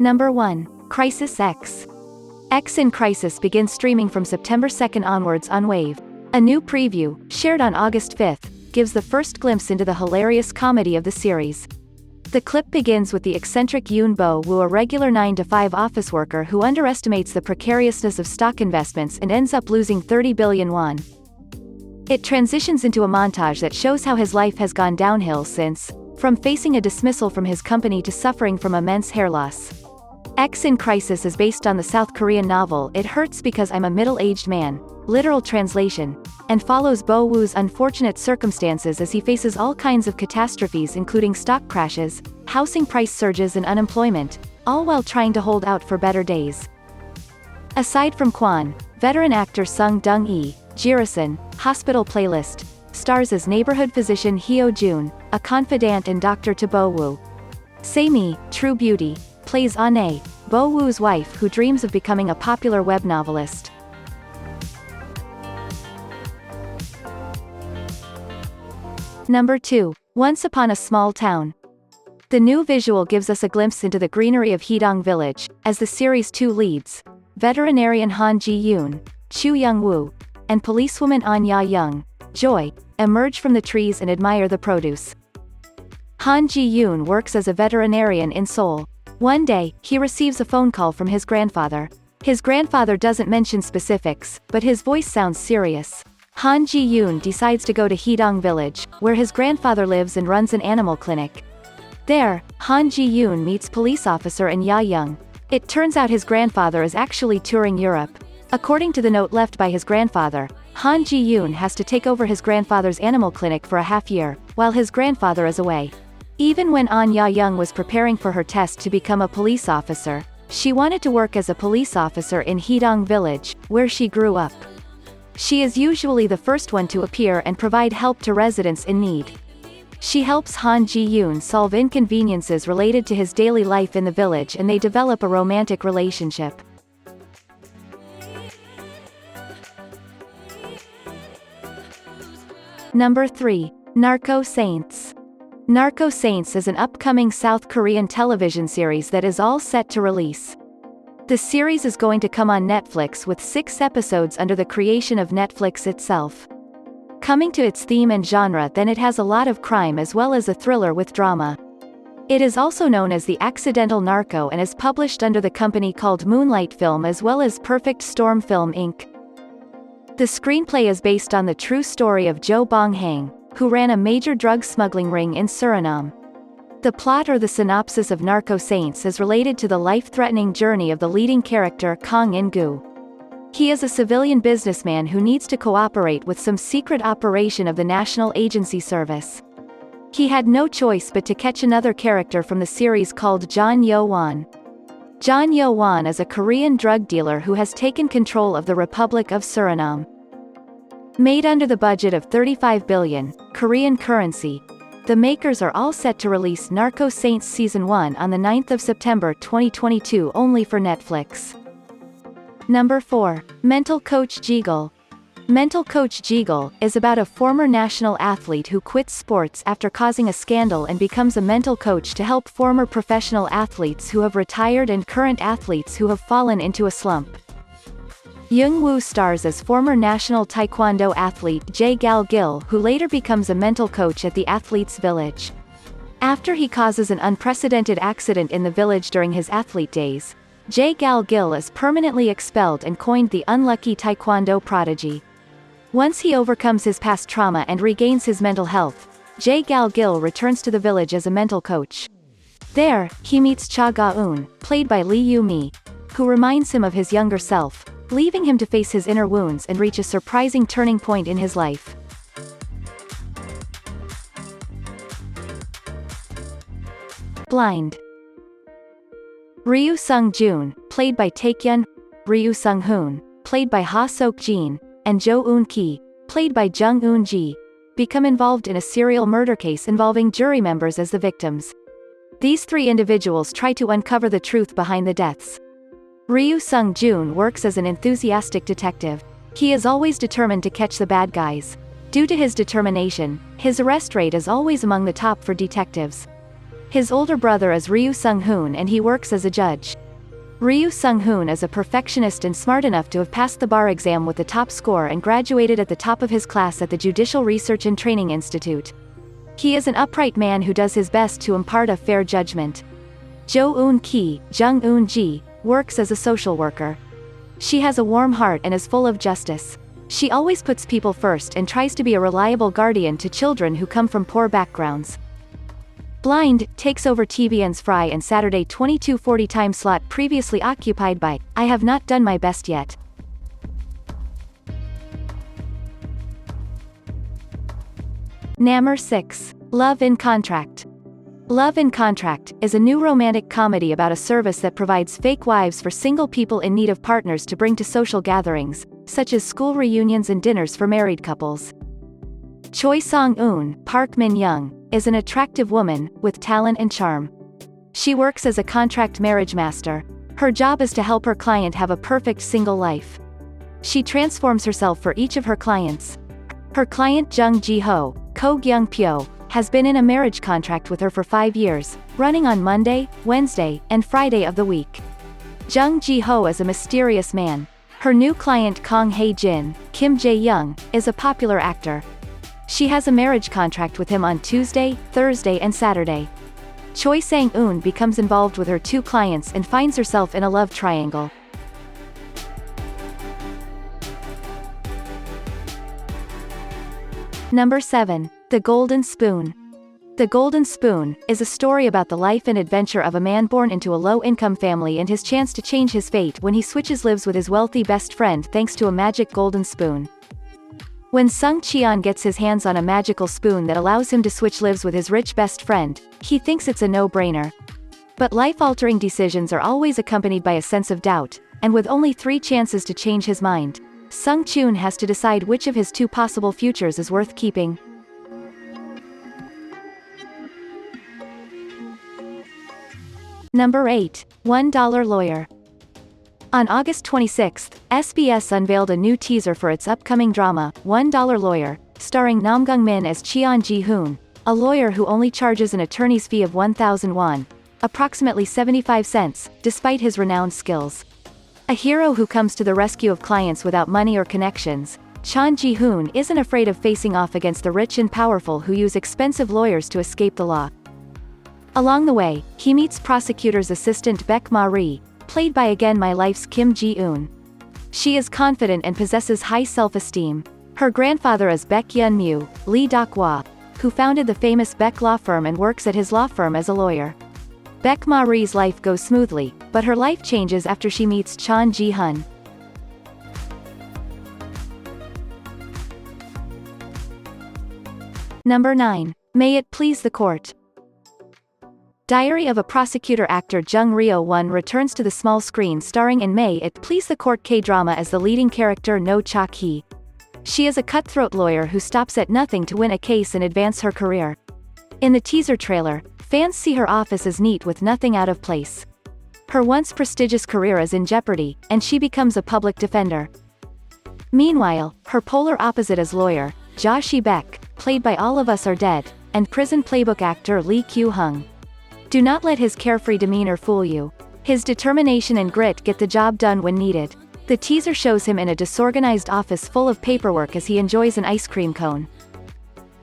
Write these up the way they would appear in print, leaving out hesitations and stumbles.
Number 1. Crisis X. X in Crisis begins streaming from September 2nd onwards on Wave. A new preview, shared on August 5th, gives the first glimpse into the hilarious comedy of the series. The clip begins with the eccentric Yoon Bo-woo, a regular 9-to-5 office worker who underestimates the precariousness of stock investments and ends up losing 30 billion won. It transitions into a montage that shows how his life has gone downhill since, from facing a dismissal from his company to suffering from immense hair loss. X in Crisis is based on the South Korean novel It Hurts Because I'm a Middle-Aged Man, literal translation, and follows Bo-woo's unfortunate circumstances as he faces all kinds of catastrophes including stock crashes, housing price surges and unemployment, all while trying to hold out for better days. Aside from Kwon, veteran actor Sung Dong-lee, Jirisun, Hospital Playlist, stars as neighborhood physician Hyo-jun, a confidant and doctor to Bo-woo. Se-mi, True Beauty, plays Ane, Bo-woo's wife who dreams of becoming a popular web novelist. Number 2. Once Upon a Small Town. The new visual gives us a glimpse into the greenery of Hedong Village, as the series' two leads, veterinarian Han Ji-yoon, Chu Young-woo, and policewoman An Ya-young, Joy, emerge from the trees and admire the produce. Han Ji-yoon works as a veterinarian in Seoul. One day, he receives a phone call from his grandfather. His grandfather doesn't mention specifics, but his voice sounds serious. Han Ji-yoon decides to go to Hedong Village, where his grandfather lives and runs an animal clinic. There, Han Ji-yoon meets police officer An Ya-young. It turns out his grandfather is actually touring Europe. According to the note left by his grandfather, Han Ji-yoon has to take over his grandfather's animal clinic for a half year, while his grandfather is away. Even when An Ya-young was preparing for her test to become a police officer, she wanted to work as a police officer in Hedong Village, where she grew up. She is usually the first one to appear and provide help to residents in need. She helps Han Ji-yoon solve inconveniences related to his daily life in the village and they develop a romantic relationship. Number 3. Narco Saints. Narco Saints is an upcoming South Korean television series that is all set to release. The series is going to come on Netflix with 6 episodes under the creation of Netflix itself. Coming to its theme and genre, then it has a lot of crime as well as a thriller with drama. It is also known as The Accidental Narco and is published under the company called Moonlight Film as well as Perfect Storm Film Inc. The screenplay is based on the true story of Jo Bong-hang, who ran a major drug smuggling ring in Suriname. The plot or the synopsis of Narco Saints is related to the life-threatening journey of the leading character Kang In-gu. He is a civilian businessman who needs to cooperate with some secret operation of the National Agency Service. He had no choice but to catch another character from the series called John Yo-won. John Yo-won is a Korean drug dealer who has taken control of the Republic of Suriname. Made under the budget of 35 billion Korean currency, the makers are all set to release Narco Saints Season 1 on the 9th of September 2022 only for Netflix. Number 4. Mental Coach Jiggle. Mental Coach Jiggle is about a former national athlete who quits sports after causing a scandal and becomes a mental coach to help former professional athletes who have retired and current athletes who have fallen into a slump. Young-woo stars as former national taekwondo athlete Jae-gal-gil, who later becomes a mental coach at the athletes' village. After he causes an unprecedented accident in the village during his athlete days, Jae-gal-gil is permanently expelled and coined the unlucky taekwondo prodigy. Once he overcomes his past trauma and regains his mental health, Jae-gal-gil returns to the village as a mental coach. There, he meets Cha Ga-eun, played by Lee Yoo-mi, who reminds him of his younger self, leaving him to face his inner wounds and reach a surprising turning point in his life. Blind. Ryu Sung-joon, played by Taekyun, Ryu Sung-hoon, played by Ha Sok-jin, and Jo Eun-ki, played by Jung Eun-ji, become involved in a serial murder case involving jury members as the victims. These 3 individuals try to uncover the truth behind the deaths. Ryu Sung-joon works as an enthusiastic detective. He is always determined to catch the bad guys. Due to his determination, his arrest rate is always among the top for detectives. His older brother is Ryu Sung-hoon and he works as a judge. Ryu Sung-hoon is a perfectionist and smart enough to have passed the bar exam with the top score and graduated at the top of his class at the Judicial Research and Training Institute. He is an upright man who does his best to impart a fair judgment. Jo Eun-ki, Jung Eun-ji, works as a social worker. She has a warm heart and is full of justice. She always puts people first and tries to be a reliable guardian to children who come from poor backgrounds. Blind takes over TVN's Friday and Saturday 22:40 time slot previously occupied by I Have Not Done My Best Yet. Number 6. Love in Contract. Love in Contract is a new romantic comedy about a service that provides fake wives for single people in need of partners to bring to social gatherings, such as school reunions and dinners for married couples. Choi Song-eun, Park Min-young, is an attractive woman, with talent and charm. She works as a contract marriage master. Her job is to help her client have a perfect single life. She transforms herself for each of her clients. Her client Jung Ji-ho, Ko Gyung-pyo, has been in a marriage contract with her for 5 years, running on Monday, Wednesday, and Friday of the week. Jung Ji-ho is a mysterious man. Her new client Kong Hae-jin, Kim Jae-young, is a popular actor. She has a marriage contract with him on Tuesday, Thursday and Saturday. Choi Sang-eun becomes involved with her 2 clients and finds herself in a love triangle. Number 7. The Golden Spoon. The Golden Spoon is a story about the life and adventure of a man born into a low-income family and his chance to change his fate when he switches lives with his wealthy best friend thanks to a magic golden spoon. When Sung Cheon gets his hands on a magical spoon that allows him to switch lives with his rich best friend, he thinks it's a no-brainer. But life-altering decisions are always accompanied by a sense of doubt, and with only 3 chances to change his mind, Sung Cheon has to decide which of his 2 possible futures is worth keeping. Number 8. $1 Lawyer. On August 26, SBS unveiled a new teaser for its upcoming drama, $1 Lawyer, starring Nam Gung-min as Cheon Ji-hoon, a lawyer who only charges an attorney's fee of 1,000 won, approximately 75 cents, despite his renowned skills. A hero who comes to the rescue of clients without money or connections, Cheon Ji-hoon isn't afraid of facing off against the rich and powerful who use expensive lawyers to escape the law. Along the way, he meets prosecutor's assistant Baek Ma-ri, played by again My Life's Kim Ji-eun. She is confident and possesses high self-esteem. Her grandfather is Baek Yeon-mu, Lee Dok-hwa, who founded the famous Baek law firm and works at his law firm as a lawyer. Baek Ma-ri's life goes smoothly, but her life changes after she meets Cheon Ji-hoon. Number 9. May It Please the Court. Diary of a Prosecutor actor Jung Ryo-won returns to the small screen starring in May It Please the Court Kdrama as the leading character No Cha-hee. She is a cutthroat lawyer who stops at nothing to win a case and advance her career. In the teaser trailer, fans see her office as neat with nothing out of place. Her once prestigious career is in jeopardy, and she becomes a public defender. Meanwhile, her polar opposite is lawyer, Ja Si-baek, played by All of Us Are Dead, and Prison Playbook actor Lee Kyu-hung. Do not let his carefree demeanor fool you. His determination and grit get the job done when needed. The teaser shows him in a disorganized office full of paperwork as he enjoys an ice cream cone.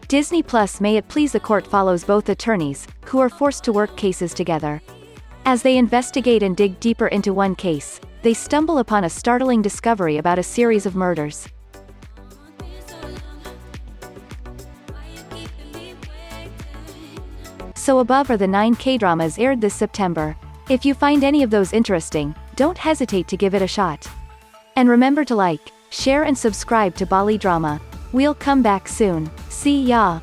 Disney Plus May It Please the Court follows both attorneys, who are forced to work cases together. As they investigate and dig deeper into one case, they stumble upon a startling discovery about a series of murders. So above are the 9 K-dramas aired this September. If you find any of those interesting, don't hesitate to give it a shot. And remember to like, share and subscribe to Bbali Drama. We'll come back soon. See ya!